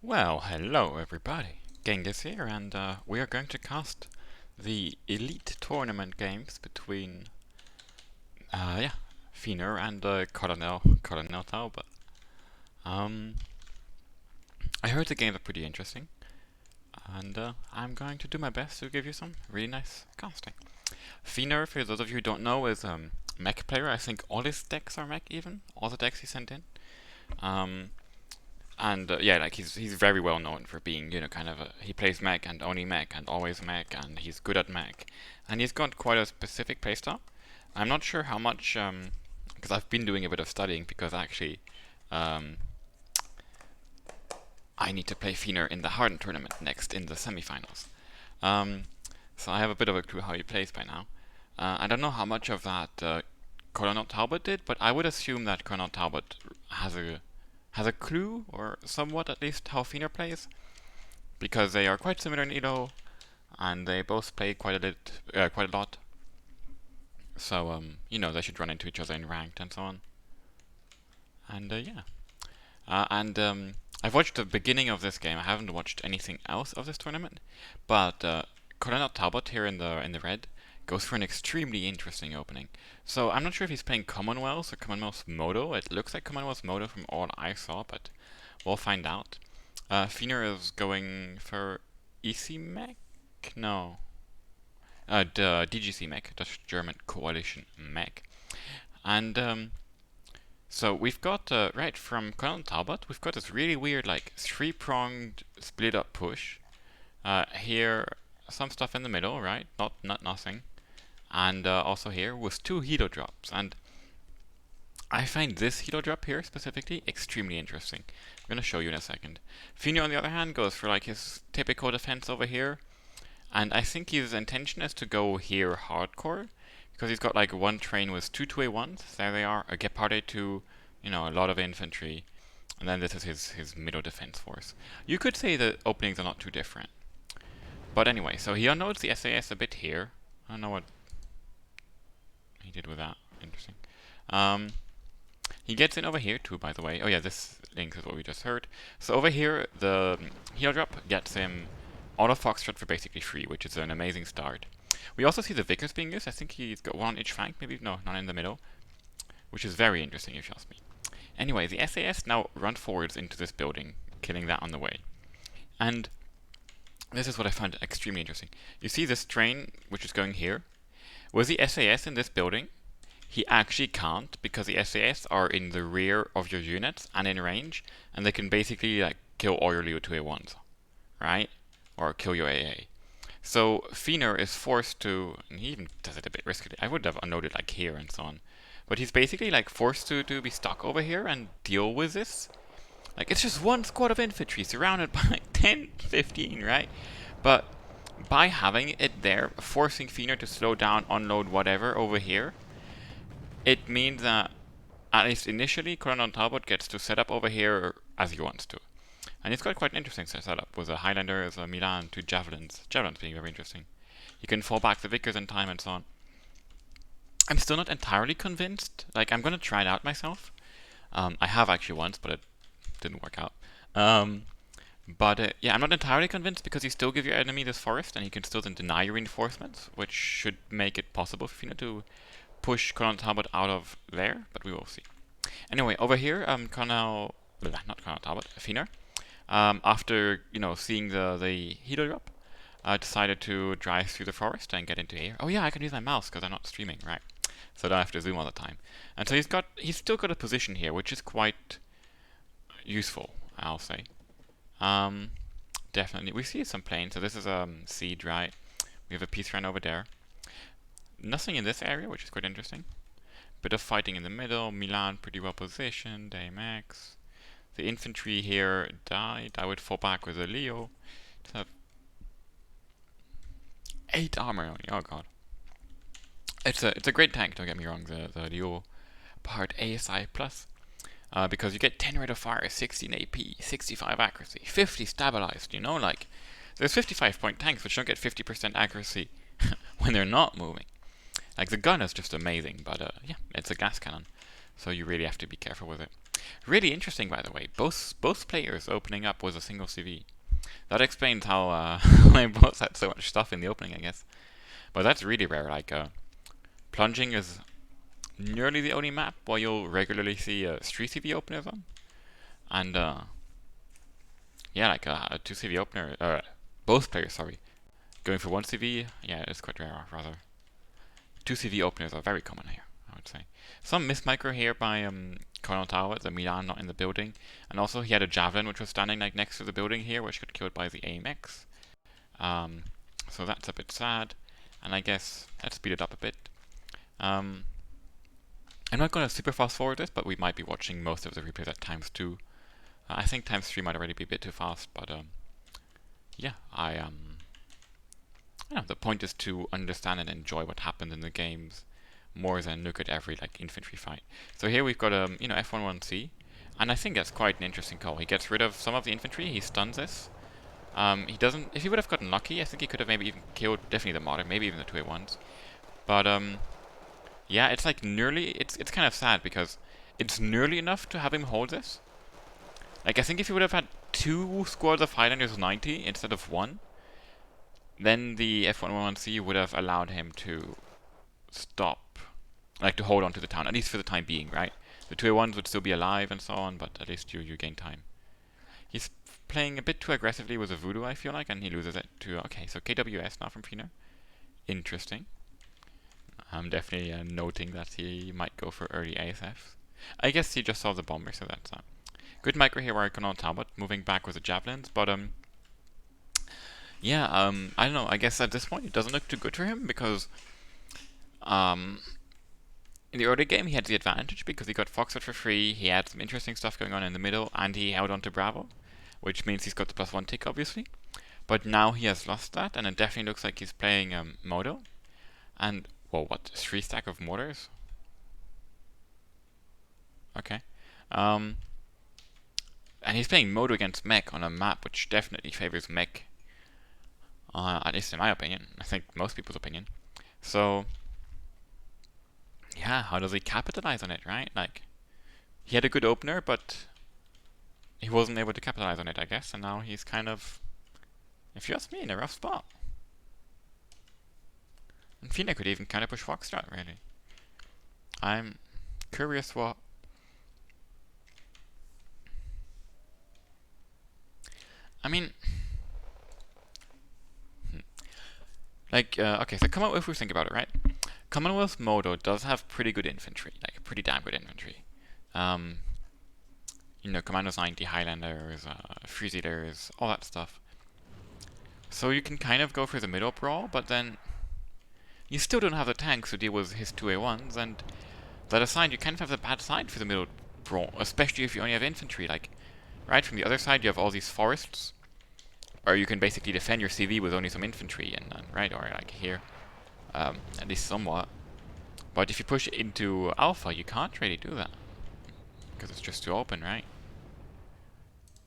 Well, hello everybody. Genghis here, and we are going to cast the Elite Tournament games between, yeah, Feanor and Colonel Talbot. Um, I heard the games are pretty interesting, and I'm going to do my best to give you some really nice casting. Feanor, for those of you who don't know, is mech player. I think all his decks are mech, even all the decks he sent in. Um, And yeah, like he's very well known for being, kind of he plays mech and only mech and always mech, and he's good at mech, and he's got quite a specific playstyle. I'm not sure how much, because I've been doing a bit of studying, because actually, um, I need to play Feanor in the Harden tournament next in the semifinals. Um, so I have a bit of a clue how he plays by now. I don't know how much of that Colonel Talbot did, but I would assume that Colonel Talbot has a clue, or somewhat at least, how Feanor plays, because they are quite similar in Elo, and they both play quite a lot. So they should run into each other in ranked and so on. And yeah, and I've watched the beginning of this game. I haven't watched anything else of this tournament, but Colonel Talbot here in the red goes for an extremely interesting opening. So I'm not sure if he's playing Commonwealth or Commonwealth Moto. It looks like Commonwealth Moto from all I saw, but we'll find out. Feanor is going for EC Mech? No. The DGC Mech, Dutch German Coalition Mech. And so we've got, right, from Colonel Talbot, we've got this really weird, like, three-pronged split-up push. Here, some stuff in the middle, right? Not nothing. And also here with two helo drops. And I find this helo drop here specifically extremely interesting. I'm going to show you in a second. Feanor, on the other hand, goes for like his typical defense over here. And I think his intention is to go here hardcore, because he's got like one train with two 2A1s. There they are, a Gepard A2, a lot of infantry. And then this is his middle defense force. You could say the openings are not too different. But anyway, so he unloads the SAS a bit here. I don't know what he did with that. Interesting. He gets in over here too, by the way. Oh yeah, this links with what we just heard. So over here, the helo drop gets him auto Foxtrot for basically free, which is an amazing start. We also see the Vickers being used. I think he's got one on each flank, maybe, no, not in the middle, which is very interesting if you ask me. Anyway, the SAS now run forwards into this building, killing that on the way. And this is what I find extremely interesting. You see this train, which is going here. With the SAS in this building, he actually can't, because the SAS are in the rear of your units and in range, and they can basically like kill all your Leo 2A1s, right? Or kill your AA. So Feanor is forced to, and he even does it a bit riskily. I would have unloaded like here and so on, but he's basically like forced to be stuck over here and deal with this. Like, it's just one squad of infantry surrounded by like 10, 15, right? But by having it there, forcing Feanor to slow down, unload whatever over here, it means that, at least initially, Colonel Talbot gets to set up over here as he wants to. And it's got quite an interesting setup, with a Highlander, a Milan, two Javelins. Javelins being very interesting. You can fall back the Vickers in time and so on. I'm still not entirely convinced. Like, I'm going to try it out myself. I have actually once, but it didn't work out. Yeah, I'm not entirely convinced, because you still give your enemy this forest, and he can still then deny your reinforcements, which should make it possible for Feanor to push Colonel Talbot out of there, but we will see. Anyway, over here, not Colonel Talbot, Feanor, after seeing the helo drop, decided to drive through the forest and get into here. Oh yeah, I can use my mouse because I'm not streaming, right? So I don't have to zoom all the time. And so he's still got a position here, which is quite useful, I'll say. Definitely, we see some planes. So this is siege, right? We have a peace run over there. Nothing in this area, which is quite interesting. Bit of fighting in the middle. Milan pretty well positioned. AMX. The infantry here died. I would fall back with a Leo. To have 8 armor only. Oh god. It's a great tank. Don't get me wrong. The Leo part ASI plus. Because you get 10 rate of fire, 16 AP, 65 accuracy, 50 stabilized. Like there's 55-point tanks which don't get 50% accuracy when they're not moving. Like, the gun is just amazing, but yeah, it's a gas cannon. So you really have to be careful with it. Really interesting, by the way. Both players opening up with a single CV. That explains how they both had so much stuff in the opening, I guess. But that's really rare. Like, Plunging is nearly the only map where you'll regularly see 3 CV openers on. And, yeah, like a 2 CV opener, both players, sorry, going for 1 CV, yeah, it's quite rare, rather. 2 CV openers are very common here, I would say. Some missed micro here by Colonel Talbot, the Milan not in the building. And also he had a javelin which was standing like next to the building here, which got killed by the AMX. So that's a bit sad. And I guess let's speed it up a bit. I'm not going to super fast forward this, but we might be watching most of the replays at ×2. I think ×3 might already be a bit too fast, but yeah, the point is to understand and enjoy what happened in the games more than look at every like infantry fight. So here we've got F11C, and I think that's quite an interesting call. He gets rid of some of the infantry, he stuns this. He doesn't. If he would have gotten lucky, I think he could have maybe even killed definitely the modern, maybe even the 2A1s. But yeah, it's like nearly. It's kind of sad because it's nearly enough to have him hold this. Like I think if he would have had 2 squads of Highlanders 90 instead of 1, then the F11C would have allowed him to stop, like to hold on to the town, at least for the time being, right? The 2A1s would still be alive and so on, but at least you gain time. He's playing a bit too aggressively with a voodoo, I feel like, and he loses it to... Okay, so KWS now from Feanor. Interesting. I'm definitely noting that he might go for early ASFs. I guess he just saw the bomber, so that's good micro here where I can on Talbot, moving back with the javelins, but yeah, I don't know, I guess at this point it doesn't look too good for him, because in the early game he had the advantage because he got Foxtrot for free, he had some interesting stuff going on in the middle, and he held on to Bravo, which means he's got the +1 tick, obviously. But now he has lost that, and it definitely looks like he's playing Moto. And, well, what, 3 stack of mortars? Okay. And he's playing Moto against mech on a map which definitely favors mech. At least in my opinion. I think most people's opinion. So, yeah, how does he capitalize on it, right? Like, he had a good opener, but he wasn't able to capitalize on it, I guess. And now he's kind of, if you ask me, in a rough spot. And Feanor could even kind of push Foxtrot, really. I'm curious what... I mean... Like, okay, so if we think about it, right? Commonwealth Moto does have pretty good infantry, like pretty damn good infantry. Commandos 90, Highlanders, Freezers, all that stuff. So you can kind of go for the middle brawl, but then you still don't have the tanks to deal with his 2A1s, and that aside, you kind of have the bad side for the middle brawl, especially if you only have infantry. Like, right, from the other side you have all these forests, or you can basically defend your CV with only some infantry, and right, or like here, at least somewhat. But if you push into Alpha, you can't really do that, because it's just too open, right?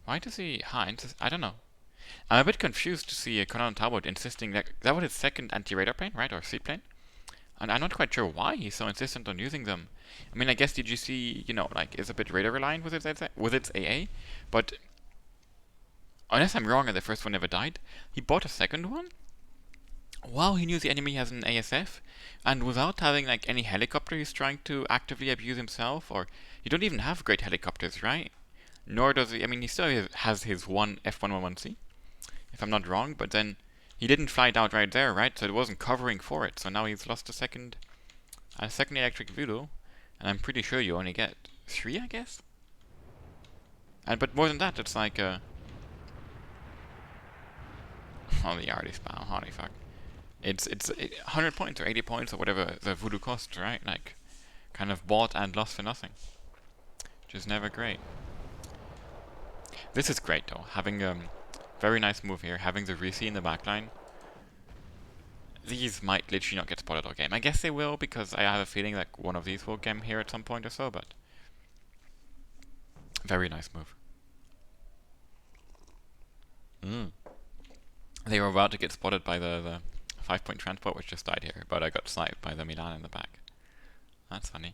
Why does he... I don't know. I'm a bit confused to see Conan Talbot insisting that was his second anti-radar plane, right, or seaplane? And I'm not quite sure why he's so insistent on using them. I mean, I guess DGC, like, is a bit radar reliant with its AA, but unless I'm wrong and the first one never died, he bought a second one while he knew the enemy has an ASF, and without having like any helicopter he's trying to actively abuse himself, or you don't even have great helicopters, right? Nor does he, I mean, he still has his one F111C, if I'm not wrong, but then he didn't fly it out right there, right? So it wasn't covering for it, so now he's lost a second electric voodoo, and I'm pretty sure you only get 3, I guess? But more than that, it's like, oh, the already spam, holy fuck. It's 100 points or 80 points or whatever the voodoo costs, right? Like, kind of bought and lost for nothing. Which is never great. This is great though, having very nice move here, having the Risi in the backline. These might literally not get spotted all game. I guess they will, because I have a feeling like one of these will game here at some point or so, but very nice move. They were about to get spotted by the 5-point transport which just died here, but I got sniped by the Milan in the back. That's funny.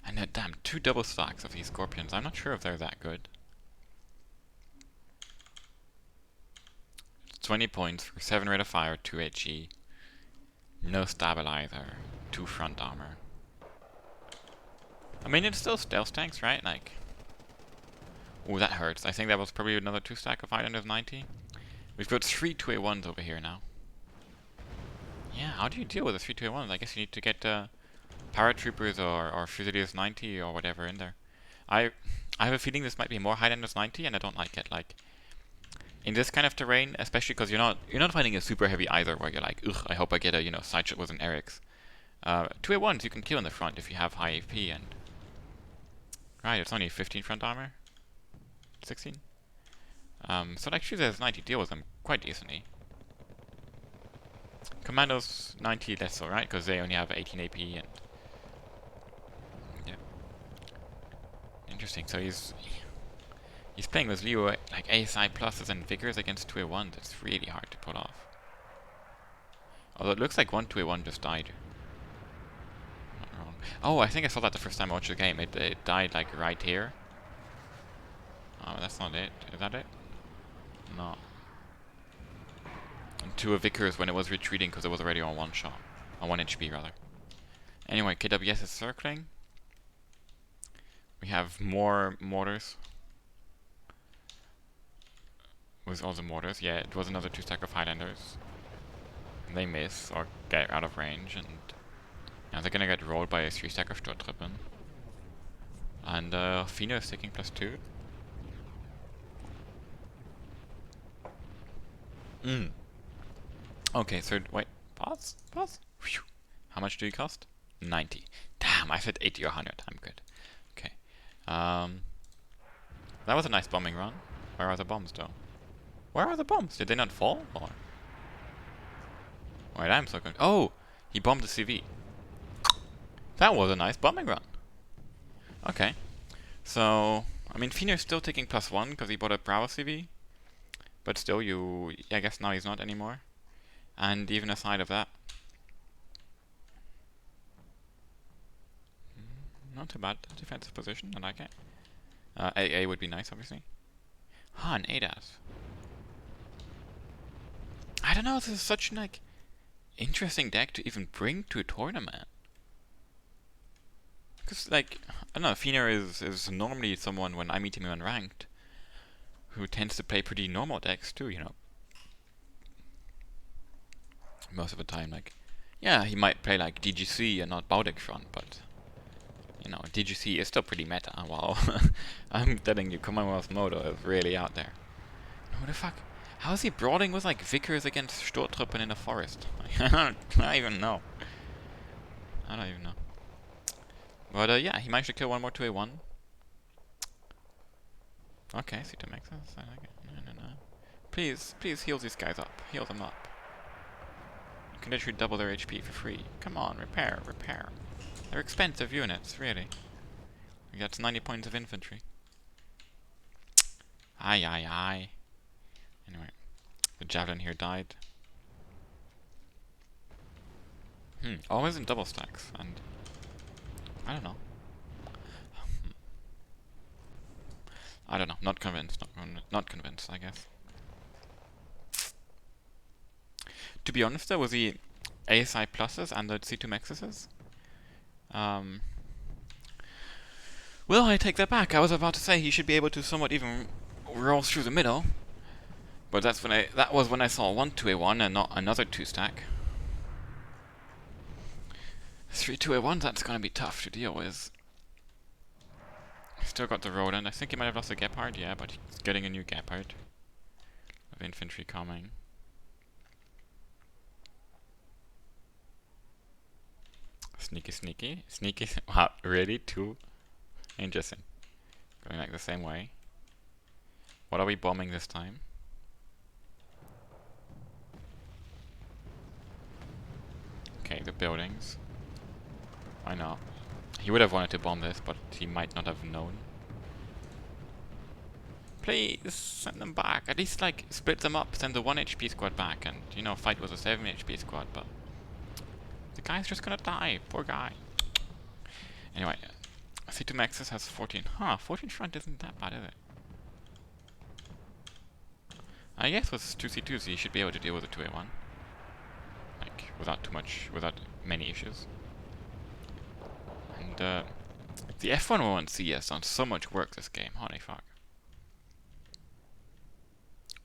And damn, 2 double stacks of these scorpions. I'm not sure if they're that good. 20 points for 7 rate of fire, 2 HE. No stabilizer, 2 front armor. I mean, it's still stealth tanks, right? Like, ooh, that hurts. I think that was probably another 2 stack of Highlanders 90. We've got 3 2A1s over here now. Yeah, how do you deal with the 3 2A1s? I guess you need to get paratroopers or Fusiliers 90 or whatever in there. I have a feeling this might be more Highlanders 90, and I don't like it. Like, in this kind of terrain, especially because you're not fighting a super heavy either, where you're like, ugh, I hope I get a side shot with an Eric's. 2A1s you can kill in the front if you have high AP, and right, it's only 15 front armor, 16. So like Fusiliers 90 deal with them quite decently. Commandos 90 less so, right? Because they only have 18 AP and yeah. Interesting. So he's playing with Leo like ASI pluses and vigors against 2A1s. It's really hard to pull off. Although it looks like 1 2A1 just died. Not wrong. Oh, I think I saw that the first time I watched the game. It died like right here. Oh, that's not it. Is that it? No. And 2 Vicars when it was retreating because it was already on 1 shot. On 1 HP rather. Anyway, KWS is circling. We have more mortars. With all the mortars, yeah, it was another 2 stack of Highlanders. They miss or get out of range, and now they're gonna get rolled by a 3 stack of Sturmtruppen. And Feanor is taking +2. Okay, so wait, pause. Whew. How much do you cost? 90. Damn, I said 80 or 100. I'm good. Okay. That was a nice bombing run. Where are the bombs, though? Where are the bombs? Did they not fall? Or? Wait, I'm so confused. Oh! He bombed the CV. That was a nice bombing run. Okay. So, I mean, Feanor's still taking +1 because he bought a Bravo CV. But still, I guess now he's not anymore. And even aside of that, not too bad defensive position. I like it. AA would be nice, obviously. An ADAS. I don't know. This is such an interesting deck to even bring to a tournament. Because I don't know. Feanor is normally someone when I meet him in ranked who tends to play pretty normal decks too. Most of the time, yeah, he might play like DGC and not Bowdeck front, but DGC is still pretty meta. Wow. I'm telling you, Commonwealth Moto is really out there. What the fuck? How is he brawling with Vicars against Sturmtruppen in the forest? I don't even know. But yeah, he managed to kill one more 2A1. Okay, C2 Maxes. I like it. No. Please heal these guys up. Heal them up. You can literally double their HP for free. Come on, repair. They're expensive units, really. We got 90 points of infantry. Aye. Anyway, the javelin here died. Always in double stacks, and I don't know. Not convinced. Not convinced, I guess. To be honest, though, with the ASI pluses and the C2 maxes, well, I take that back. I was about to say he should be able to somewhat even roll through the middle, but that was when I saw 1 2A1 and not another 2 stack. 3 2A1, that's gonna be tough to deal with. Still got the Roland. I think he might have lost the Gepard, yeah, but he's getting a new Gepard of infantry coming. Sneaky. Wow, really? 2? Interesting. Going the same way. What are we bombing this time? Okay, the buildings. Why not? He would have wanted to bomb this, but he might not have known. Please send them back. At least split them up, send the 1 HP squad back, and fight with a 7 HP squad. But the guy's just gonna die. Poor guy. Anyway, C2 Maxis has 14. Huh, 14 front isn't that bad, is it? I guess with 2 C2s you should be able to deal with a 2A1. Like, without many issues. And, the F101C has done so much work this game, holy fuck.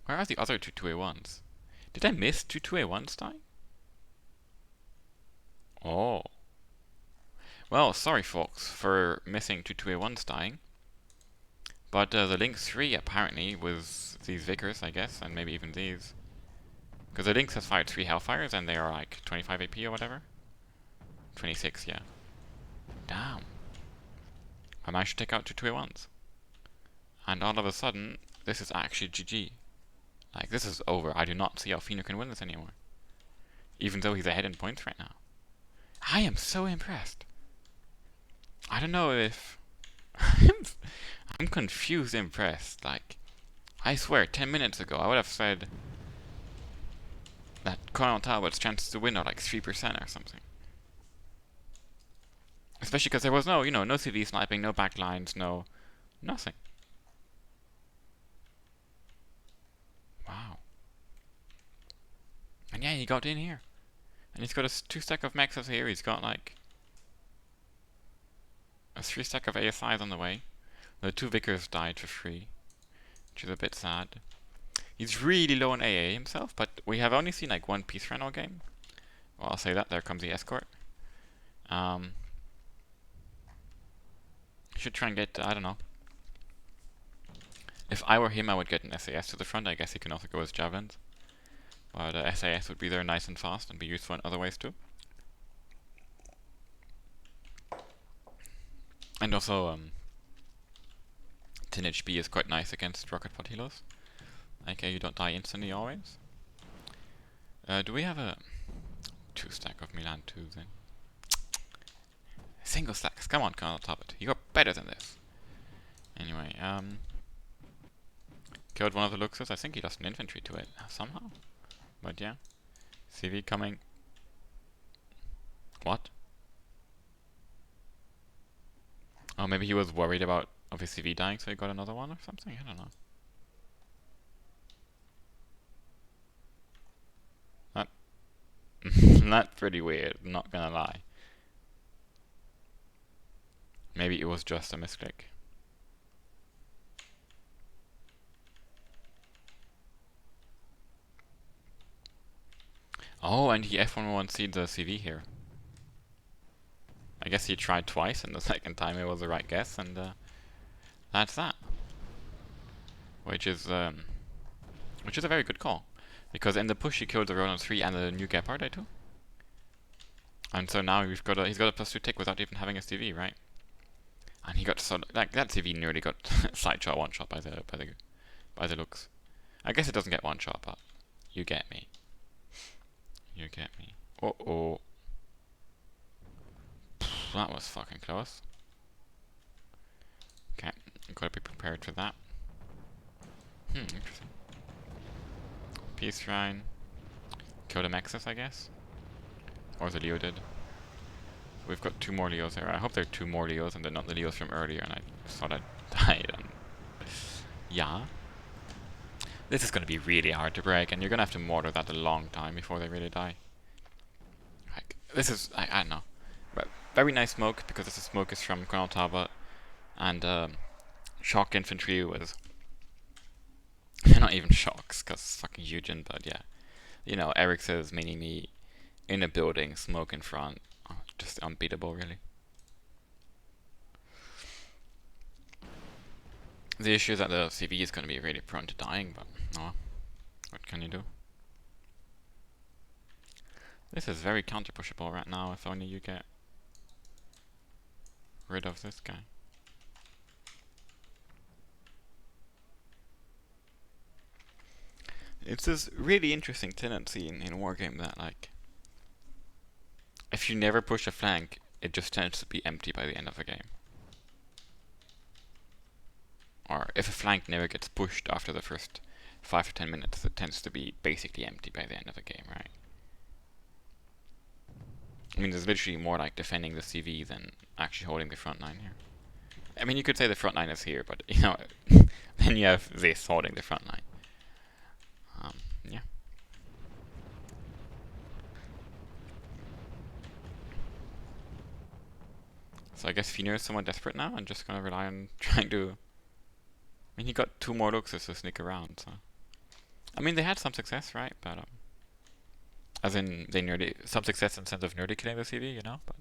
Where are the other two 2A1s? Did I miss two 2A1s dying? Oh. Well, sorry folks for missing two 2A1s dying. But the Link 3 apparently was these Vicars, I guess, and maybe even these. Because the Lynx has fired 3 Hellfires and they are like 25 AP or whatever. 26, yeah. Damn. I managed to take out two 2A1s. And all of a sudden, this is actually GG. Like, this is over. I do not see how Feanor can win this anymore. Even though he's ahead in points right now. I am so impressed. I don't know if... I'm confused impressed. Like, I swear, 10 minutes ago, I would have said that Colonel Talbot's chances to win are like 3% or something. Especially because there was no, no CV sniping, no backlines, no... nothing. Wow. And yeah, he got in here. And he's got a 2 stack of maxes here, he's got like a 3 stack of ASIs on the way. The 2 Vicars died for free, which is a bit sad. He's really low on AA himself, but we have only seen like one peace run all game. Well, I'll say that, there comes the escort. Should try and get, I don't know. If I were him, I would get an SAS to the front. I guess he can also go with javelins. But SAS would be there nice and fast and be useful in other ways too. And also, 10 HP is quite nice against rocket pot healers. Okay, you don't die instantly always. Do we have a 2 stack of Milan 2s then? Single stacks, come on, Colonel Talbot. You are better than this. Anyway, killed one of the Luxus. I think he lost an infantry to it somehow. But yeah. CV coming. What? Oh, maybe he was worried about his CV dying, so he got another one or something? I don't know. That's pretty weird, not gonna lie. Maybe it was just a misclick. Oh, and he F101c'd the CV here. I guess he tried twice, and the second time it was the right guess, and that's that. Which is a very good call, because in the push he killed the Ronin 3 and the new Gepard too. And so now he's got a +2 tick without even having a CV, right? And he got like that CV nearly got sideshot one shot by the looks. I guess it doesn't get one shot, but you get me. You get me. Oh. That was fucking close. Okay, gotta be prepared for that. Interesting. Peace Shrine. Kill the Maxis, I guess. Or the Leo did. We've got 2 more Leos there. I hope they're 2 more Leos and they're not the Leos from earlier and I thought I died. Yeah. This is gonna be really hard to break, and you're gonna have to mortar that a long time before they really die. Like, this is, I don't know. But very nice smoke, because this smoke is from Colonel Talbot, and shock infantry was not even shocks, because it's fucking Eugen, but yeah. You know, Eric says mini-me in a building, smoke in front. Oh, just unbeatable, really. The issue is that the CV is going to be really prone to dying, but oh, what can you do? This is very counter-pushable right now, if only you get rid of this guy. It's this really interesting tendency in Wargame that, like, if you never push a flank, it just tends to be empty by the end of the game. Or if a flank never gets pushed after the first 5 to 10 minutes, it tends to be basically empty by the end of the game, right? I mean, there's literally more like defending the CV than actually holding the front line here. I mean, you could say the front line is here, but you know, then you have this holding the front line. Yeah. So I guess Feanor is somewhat desperate now and just gonna rely on trying to. I mean, he got 2 more luxes to sneak around, so. I mean, they had some success, right? But as in they nearly some success in sense of nearly killing the CV, you know. But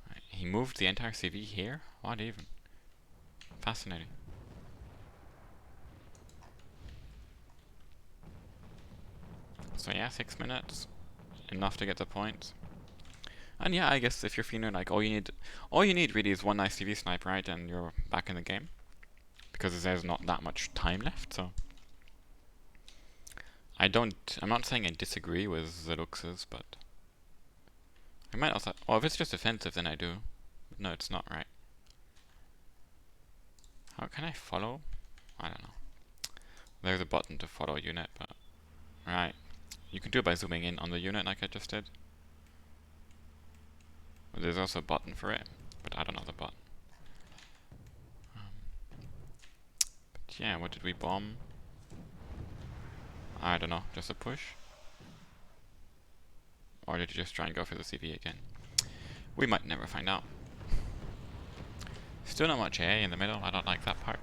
right, he moved the entire CV here. What even? Fascinating. So yeah, 6 minutes, enough to get the points. And yeah, I guess if you're Feanor, like all you need really is one nice CV snipe, right, and you're back in the game. Because there's not that much time left, so. I'm not saying I disagree with the luxes, but I might also. Oh, if it's just offensive, then I do. But no, it's not, right? How can I follow? I don't know. There's a button to follow a unit, but right. You can do it by zooming in on the unit like I just did. But there's also a button for it, but I don't know the button. But yeah, what did we bomb? I don't know, just a push? Or did you just try and go for the CV again? We might never find out. Still not much A in the middle, I don't like that part.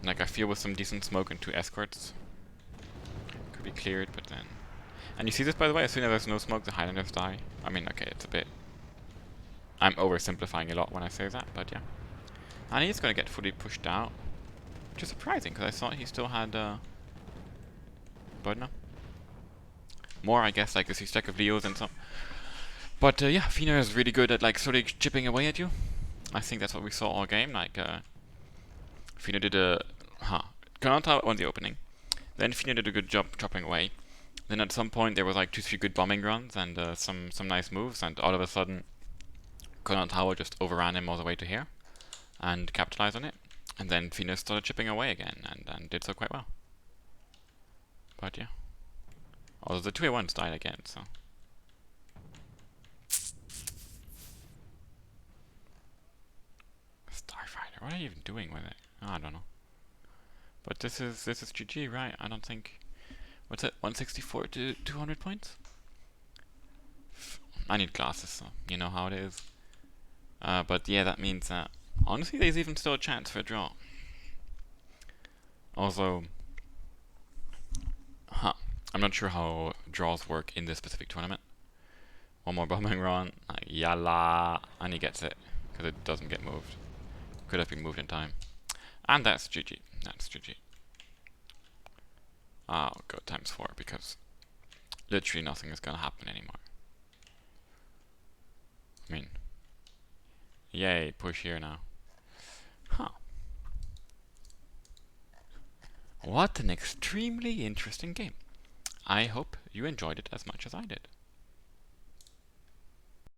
Like, I feel with some decent smoke and 2 escorts could be cleared, but then. And you see this, by the way, as soon as there's no smoke, the Highlanders die. I mean, okay, it's a bit. I'm oversimplifying a lot when I say that, but yeah. And he's gonna get fully pushed out. Which is surprising, because I thought he still had, but no. More, I guess, like this stack of Leos and some. But yeah, Feanor is really good at, like, sort of chipping away at you. I think that's what we saw all game, like, Feanor did a. Kanata on the opening. Then Feanor did a good job chopping away. Then at some point there was like 2-3 good bombing runs and some nice moves, and all of a sudden Kanata just overran him all the way to here and capitalized on it. And then Feanor started chipping away again and did so quite well. But yeah. Although the 2A1s died again, so. Starfighter, what are you even doing with it? I don't know. But this is GG, right? I don't think. What's it? 164 to 200 points? I need glasses, so you know how it is. But yeah, that means that honestly, there's even still a chance for a draw. Also, I'm not sure how draws work in this specific tournament. One more bombing run, yalla, and he gets it because it doesn't get moved. Could have been moved in time, and that's GG. That's GG. I'll go ×4 because literally nothing is gonna happen anymore. I mean, yay, push here now. What an extremely interesting game. I hope you enjoyed it as much as I did.